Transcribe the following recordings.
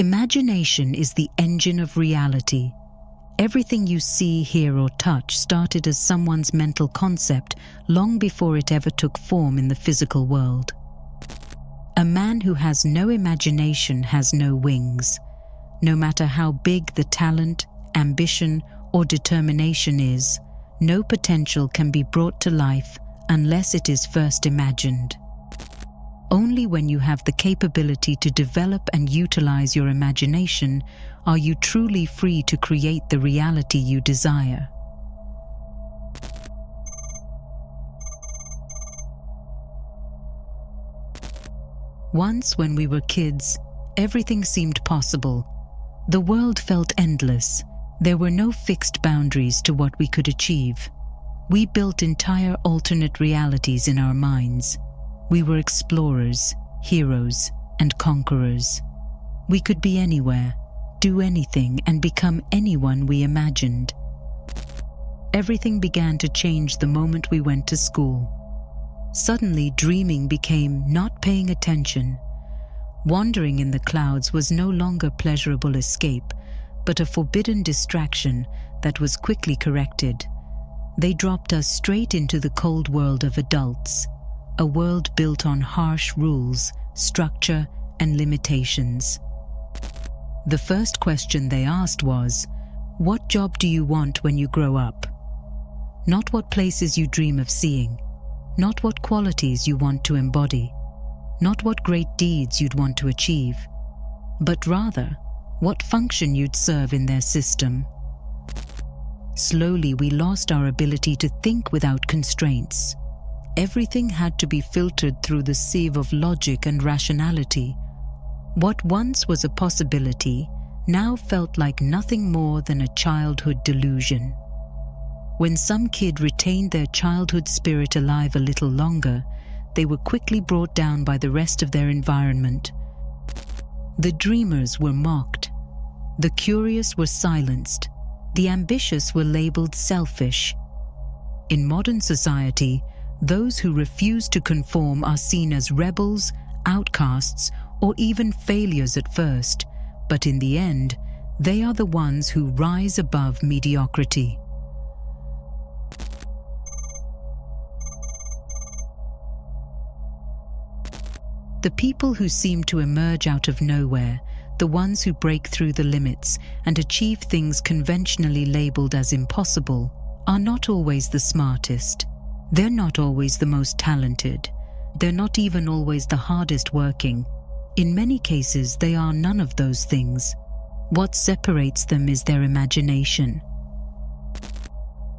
Imagination is the engine of reality. Everything you see, hear, or touch started as someone's mental concept long before it ever took form in the physical world. A man who has no imagination has no wings. No matter how big the talent, ambition, or determination is, no potential can be brought to life unless it is first imagined. Only when you have the capability to develop and utilize your imagination are you truly free to create the reality you desire. Once, when we were kids, everything seemed possible. The world felt endless. There were no fixed boundaries to what we could achieve. We built entire alternate realities in our minds. We were explorers, heroes, and conquerors. We could be anywhere, do anything, and become anyone we imagined. Everything began to change the moment we went to school. Suddenly, dreaming became not paying attention. Wandering in the clouds was no longer pleasurable escape, but a forbidden distraction that was quickly corrected. They dropped us straight into the cold world of adults, a world built on harsh rules, structure, and limitations. The first question they asked was, "What job do you want when you grow up?" Not what places you dream of seeing, not what qualities you want to embody, not what great deeds you'd want to achieve, but rather what function you'd serve in their system. Slowly, we lost our ability to think without constraints. Everything had to be filtered through the sieve of logic and rationality. What once was a possibility now felt like nothing more than a childhood delusion. When some kid retained their childhood spirit alive a little longer, they were quickly brought down by the rest of their environment. The dreamers were mocked. The curious were silenced. The ambitious were labeled selfish. In modern society, those who refuse to conform are seen as rebels, outcasts, or even failures at first, but in the end, they are the ones who rise above mediocrity. The people who seem to emerge out of nowhere, the ones who break through the limits and achieve things conventionally labeled as impossible, are not always the smartest. They're not always the most talented. They're not even always the hardest working. In many cases, they are none of those things. What separates them is their imagination.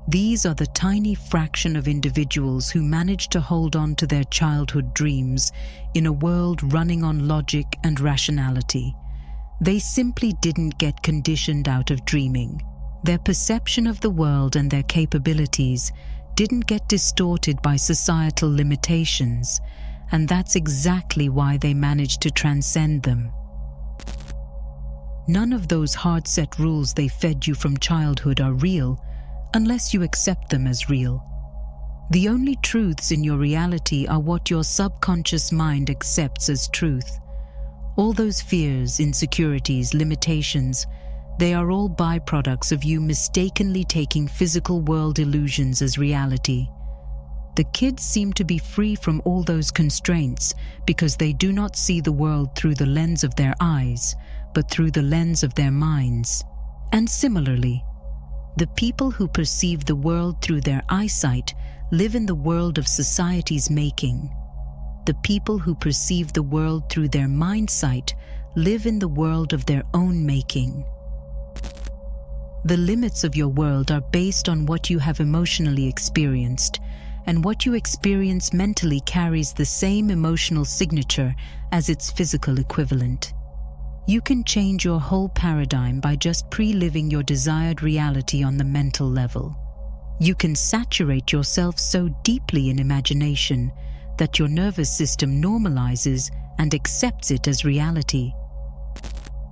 These are the tiny fraction of individuals who manage to hold on to their childhood dreams in a world running on logic and rationality. They simply didn't get conditioned out of dreaming. Their perception of the world and their capabilities didn't get distorted by societal limitations, and that's exactly why they managed to transcend them. None of those hard-set rules they fed you from childhood are real, unless you accept them as real. The only truths in your reality are what your subconscious mind accepts as truth. All those fears, insecurities, limitations, they are all byproducts of you mistakenly taking physical world illusions as reality. The kids seem to be free from all those constraints because they do not see the world through the lens of their eyes, but through the lens of their minds. And similarly, the people who perceive the world through their eyesight live in the world of society's making. The people who perceive the world through their mindsight live in the world of their own making. The limits of your world are based on what you have emotionally experienced, and what you experience mentally carries the same emotional signature as its physical equivalent. You can change your whole paradigm by just pre-living your desired reality on the mental level. You can saturate yourself so deeply in imagination that your nervous system normalizes and accepts it as reality.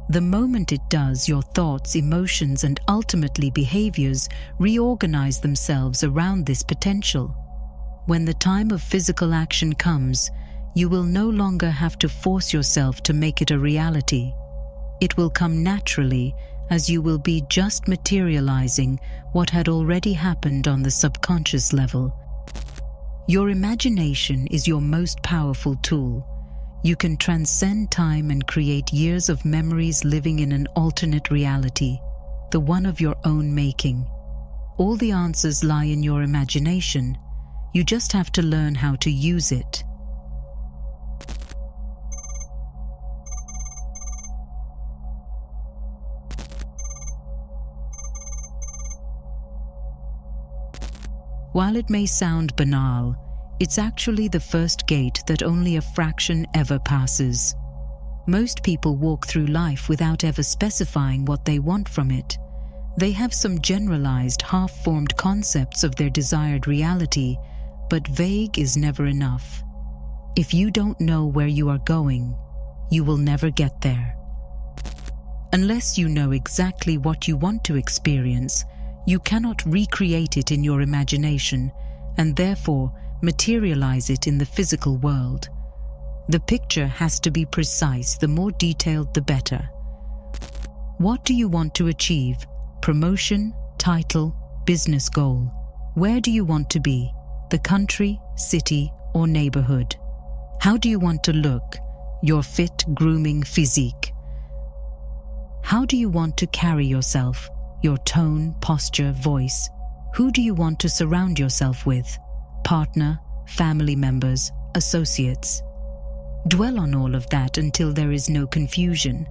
The moment it does, your thoughts, emotions, and ultimately behaviors reorganize themselves around this potential. When the time of physical action comes, you will no longer have to force yourself to make it a reality. It will come naturally, as you will be just materializing what had already happened on the subconscious level. Your imagination is your most powerful tool. You can transcend time and create years of memories living in an alternate reality, the one of your own making. All the answers lie in your imagination. You just have to learn how to use it. While it may sound banal, it's actually the first gate that only a fraction ever passes. Most people walk through life without ever specifying what they want from it. They have some generalized, half-formed concepts of their desired reality, but vague is never enough. If you don't know where you are going, you will never get there. Unless you know exactly what you want to experience, you cannot recreate it in your imagination and therefore materialize it in the physical world. The picture has to be precise. The more detailed, the better. What do you want to achieve? Promotion, title, business goal. Where do you want to be? The country, city, or neighborhood? How do you want to look? Your fit, grooming physique. How do you want to carry yourself? Your tone, posture, voice. Who do you want to surround yourself with? Partner, family members, associates. Dwell on all of that until there is no confusion.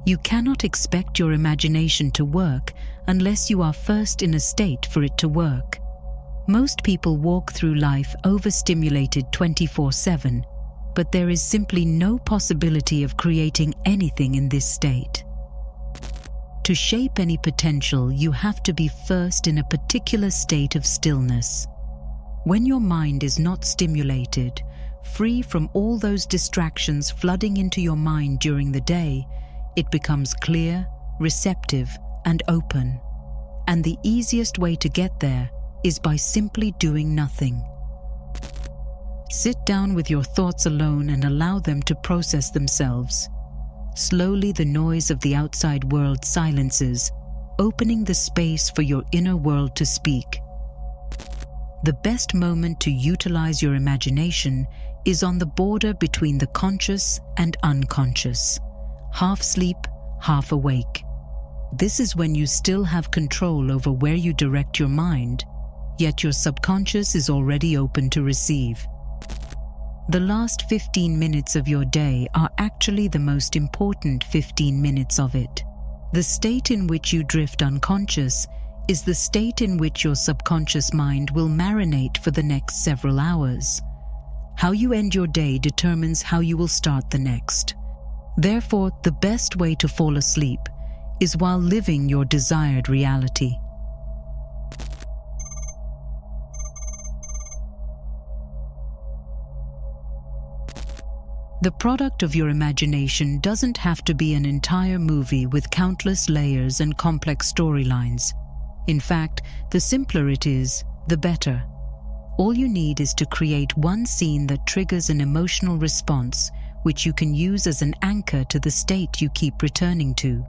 You cannot expect your imagination to work unless you are first in a state for it to work. Most people walk through life overstimulated 24/7, but there is simply no possibility of creating anything in this state. To shape any potential, you have to be first in a particular state of stillness. When your mind is not stimulated, free from all those distractions flooding into your mind during the day, it becomes clear, receptive, and open. And the easiest way to get there is by simply doing nothing. Sit down with your thoughts alone and allow them to process themselves. Slowly, the noise of the outside world silences, opening the space for your inner world to speak. The best moment to utilize your imagination is on the border between the conscious and unconscious, half sleep, half awake. This is when you still have control over where you direct your mind, yet your subconscious is already open to receive. The last 15 minutes of your day are actually the most important 15 minutes of it. The state in which you drift unconscious is the state in which your subconscious mind will marinate for the next several hours. How you end your day determines how you will start the next. Therefore, the best way to fall asleep is while living your desired reality. The product of your imagination doesn't have to be an entire movie with countless layers and complex storylines. In fact, the simpler it is, the better. All you need is to create one scene that triggers an emotional response, which you can use as an anchor to the state you keep returning to.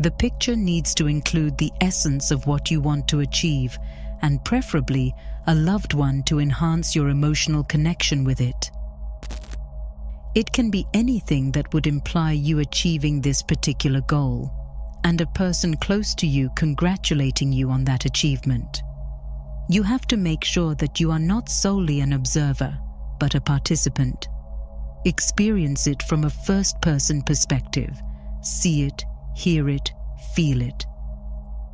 The picture needs to include the essence of what you want to achieve, and preferably a loved one to enhance your emotional connection with it. It can be anything that would imply you achieving this particular goal, and a person close to you congratulating you on that achievement. You have to make sure that you are not solely an observer, but a participant. Experience it from a first-person perspective. See it, hear it, feel it.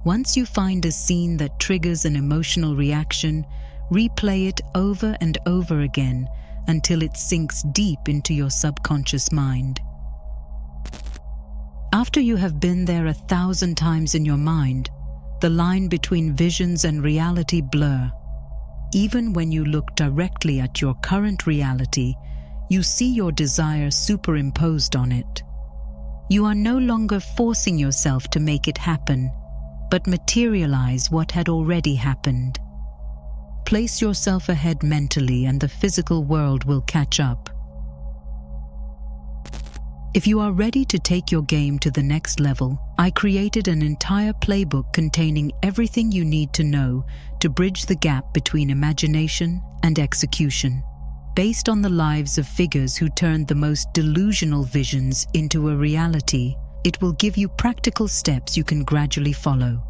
Once you find a scene that triggers an emotional reaction, replay it over and over again until it sinks deep into your subconscious mind. After you have been there 1,000 times in your mind, the line between visions and reality blur. Even when you look directly at your current reality, you see your desire superimposed on it. You are no longer forcing yourself to make it happen, but materialize what had already happened. Place yourself ahead mentally and the physical world will catch up. If you are ready to take your game to the next level, I created an entire playbook containing everything you need to know to bridge the gap between imagination and execution. Based on the lives of figures who turned the most delusional visions into a reality, it will give you practical steps you can gradually follow.